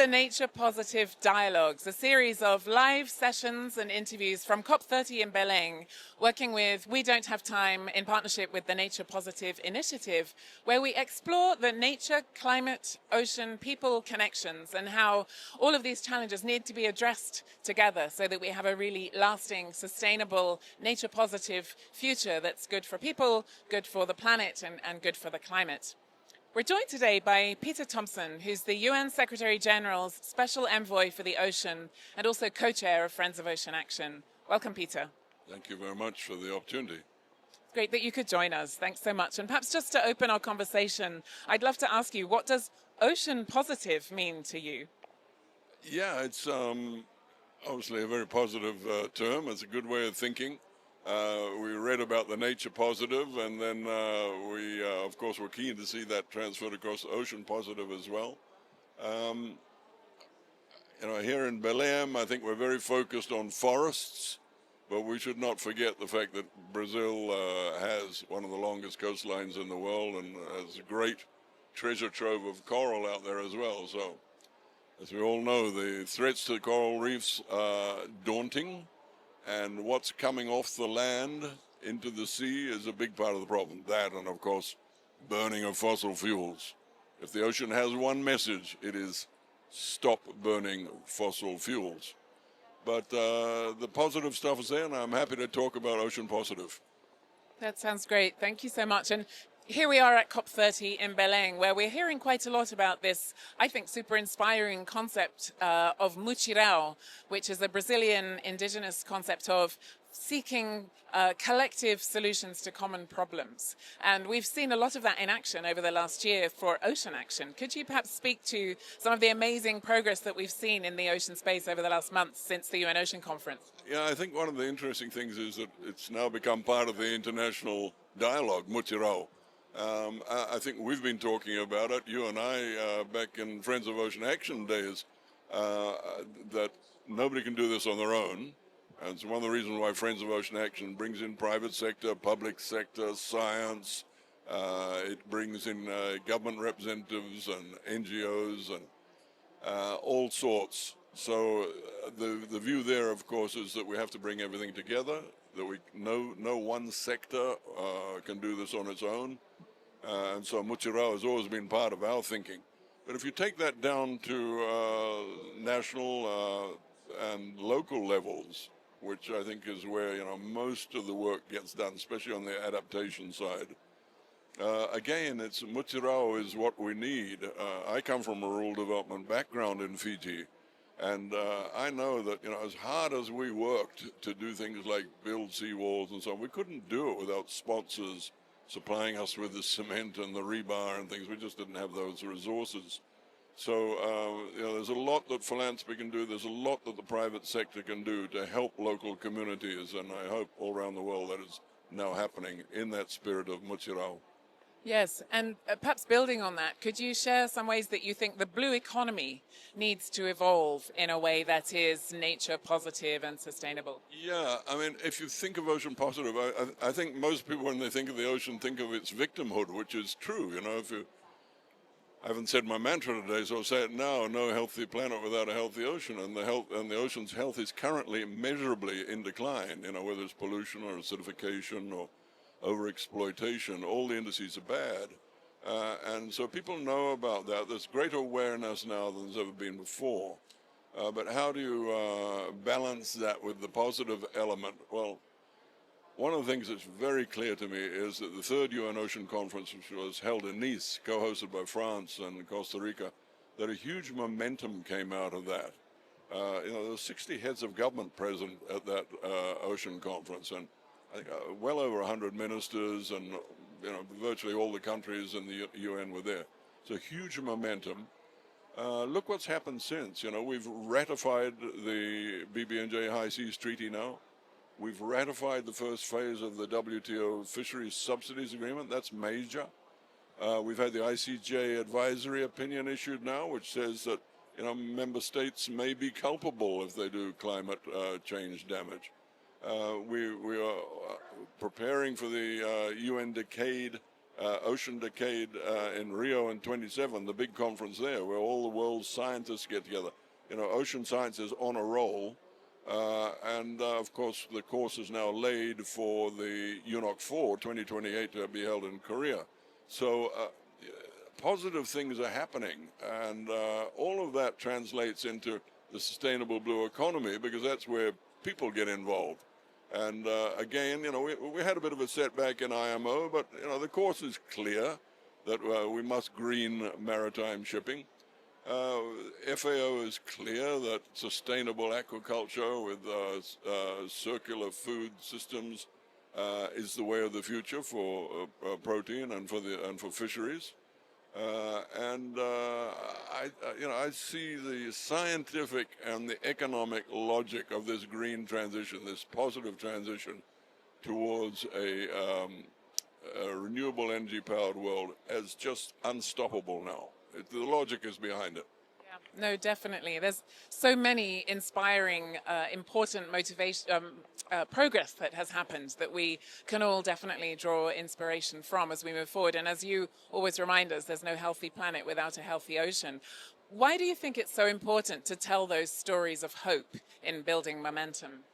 the Nature Positive Dialogues, a series of live sessions and interviews from COP30 in Belém, working with We Don't Have Time in partnership with the Nature Positive Initiative, where we explore the nature, climate, ocean, people connections and how all of these challenges need to be addressed together so that we have a really lasting, sustainable, nature positive future that's good for people, good for the planet and good for the climate. We're joined today by Peter Thomson, who's the UN Secretary General's Special Envoy for the Ocean and also co-chair of Friends of Ocean Action. Welcome, Peter. Thank you very much for the opportunity. Great that you could join us. Thanks so much. And perhaps just to open our conversation, I'd love to ask you, what does ocean positive mean to you? Yeah, it's obviously a very positive term. It's a good way of thinking. We read about the nature positive, and then we, of course, were keen to see that transferred across ocean positive as well. Here in Belém, I think we're very focused on forests, but we should not forget the fact that Brazil has one of the longest coastlines in the world and has a great treasure trove of coral out there as well. So, as we all know, the threats to coral reefs are daunting. And what's coming off the land into the sea is a big part of the problem. That and, of course, burning of fossil fuels. If the ocean has one message, it is stop burning fossil fuels. But the positive stuff is there, and I'm happy to talk about ocean positive. That sounds great. Thank you so much. And here we are at COP30 in Belém, where we're hearing quite a lot about this, I think, super inspiring concept of mutirão, which is a Brazilian indigenous concept of seeking collective solutions to common problems. And we've seen a lot of that in action over the last year for ocean action. Could you perhaps speak to some of the amazing progress that we've seen in the ocean space over the last month since the UN Ocean Conference? Yeah, I think one of the interesting things is that it's now become part of the international dialogue, mutirão. I think we've been talking about it, you and I, back in Friends of Ocean Action days, that nobody can do this on their own. And it's one of the reasons why Friends of Ocean Action brings in private sector, public sector, science. It brings in government representatives and NGOs and all sorts. So the view there, of course, is that we have to bring everything together, that no one sector can do this on its own. And so mutirão has always been part of our thinking. But if you take that down to national and local levels, which I think is where most of the work gets done, especially on the adaptation side, again, it's mutirão is what we need. I come from a rural development background in Fiji, and I know that as hard as we worked to do things like build seawalls and so on, we couldn't do it without sponsors supplying us with the cement and the rebar and things. We just didn't have those resources. So, there's a lot that philanthropy can do. There's a lot that the private sector can do to help local communities. And I hope all around the world that is now happening in that spirit of mutirão. Yes, and perhaps building on that, could you share some ways that you think the blue economy needs to evolve in a way that is nature positive and sustainable? Yeah, I mean, if you think of ocean positive, I think most people, when they think of the ocean, think of its victimhood, which is true. I haven't said my mantra today, so I'll say it now: no healthy planet without a healthy ocean, and the ocean's health is currently measurably in decline. Whether it's pollution or acidification or overexploitation, all the indices are bad. And so people know about that. There's greater awareness now than there's ever been before. But how do you balance that with the positive element? Well, one of the things that's very clear to me is that the third UN Ocean Conference, which was held in Nice, co-hosted by France and Costa Rica, that a huge momentum came out of that. There were 60 heads of government present at that ocean conference, and I think well over 100 ministers and virtually all the countries in the UN were there. So huge momentum. Look what's happened since. We've ratified the BBNJ High Seas Treaty now. We've ratified the first phase of the WTO Fisheries Subsidies Agreement. That's major. We've had the ICJ advisory opinion issued now, which says that member states may be culpable if they do climate change damage. We are preparing for the UN Decade Ocean Decade in Rio in 27, the big conference there, where all the world's scientists get together. You know, ocean science is on a roll, and of course the course is now laid for the UNOC 4 2028 to be held in Korea. So positive things are happening, and all of that translates into the sustainable blue economy, because that's where people get involved. And again, you know, we had a bit of a setback in IMO, but you know, the course is clear that we must green maritime shipping. FAO is clear that sustainable aquaculture with circular food systems is the way of the future for protein and for fisheries. I see the scientific and the economic logic of this green transition, this positive transition towards a renewable energy powered world, as just unstoppable now. The logic is behind it. No, definitely. There's so many inspiring, important motivation, progress that has happened that we can all definitely draw inspiration from as we move forward. And as you always remind us, there's no healthy planet without a healthy ocean. Why do you think it's so important to tell those stories of hope in building momentum?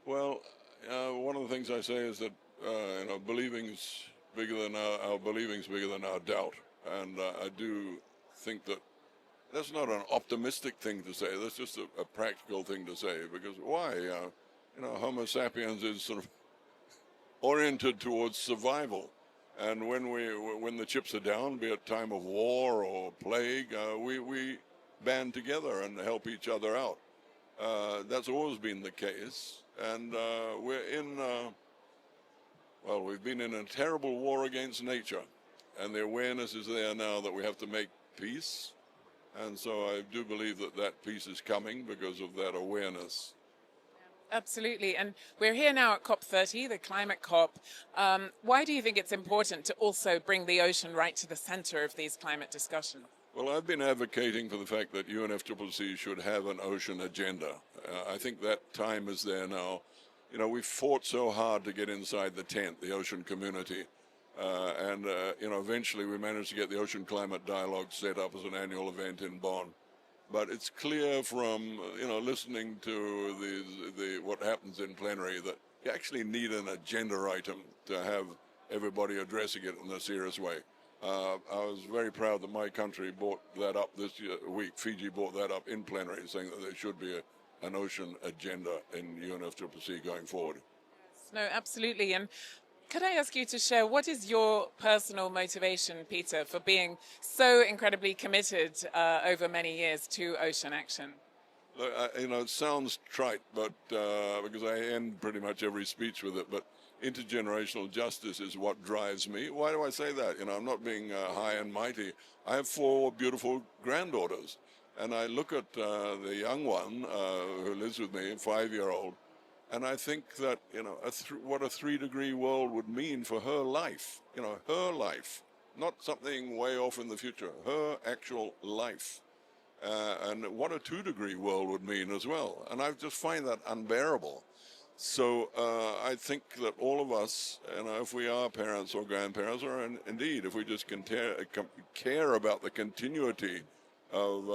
Well, one of the things I say is that believing's bigger than our believing's bigger than our doubt, and I do think that. That's not an optimistic thing to say. That's just a practical thing to say. Because why? Homo sapiens is sort of oriented towards survival, and when the chips are down, be it time of war or plague, we band together and help each other out. That's always been the case, and we've been in a terrible war against nature, and the awareness is there now that we have to make peace. And so I do believe that peace is coming because of that awareness. Absolutely. And we're here now at COP30, the climate COP. Why do you think it's important to also bring the ocean right to the center of these climate discussions? Well, I've been advocating for the fact that UNFCCC should have an ocean agenda. I think that time is there now. You know, we've fought so hard to get inside the tent, the ocean community. Eventually we managed to get the Ocean Climate Dialogue set up as an annual event in Bonn. But it's clear from, listening to what happens in plenary that you actually need an agenda item to have everybody addressing it in a serious way. I was very proud that my country brought that up this week. Fiji brought that up in plenary, saying that there should be an ocean agenda in UNFCCC going forward. No, absolutely. And could I ask you to share, what is your personal motivation, Peter, for being so incredibly committed over many years to ocean action? Look, it sounds trite, but because I end pretty much every speech with it, but intergenerational justice is what drives me. Why do I say that? I'm not being high and mighty. I have 4 beautiful granddaughters, and I look at the young one who lives with me, a 5-year-old, and I think that, what a 3-degree world would mean for her life, her life, not something way off in the future, her actual life. And what a 2-degree world would mean as well. And I just find that unbearable. So I think that all of us, if we are parents or grandparents, or indeed if we just care about the continuity of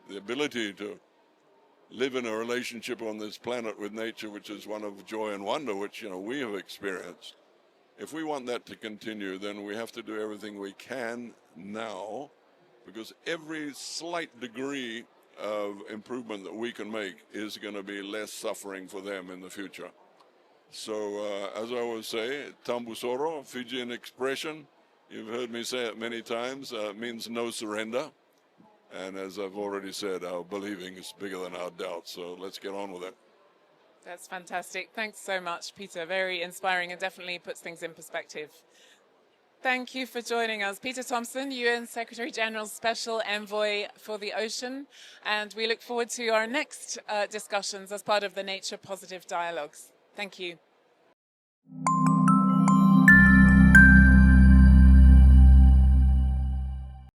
the ability to live in a relationship on this planet with nature, which is one of joy and wonder, which we have experienced. If we want that to continue, then we have to do everything we can now, because every slight degree of improvement that we can make is going to be less suffering for them in the future. So as I always say, Tambusoro, Fijian expression, you've heard me say it many times, means no surrender. And as I've already said, our believing is bigger than our doubt. So let's get on with it. That's fantastic. Thanks so much, Peter. Very inspiring and definitely puts things in perspective. Thank you for joining us. Peter Thomson, UN Secretary General's Special Envoy for the Ocean. And we look forward to our next discussions as part of the Nature Positive Dialogues. Thank you.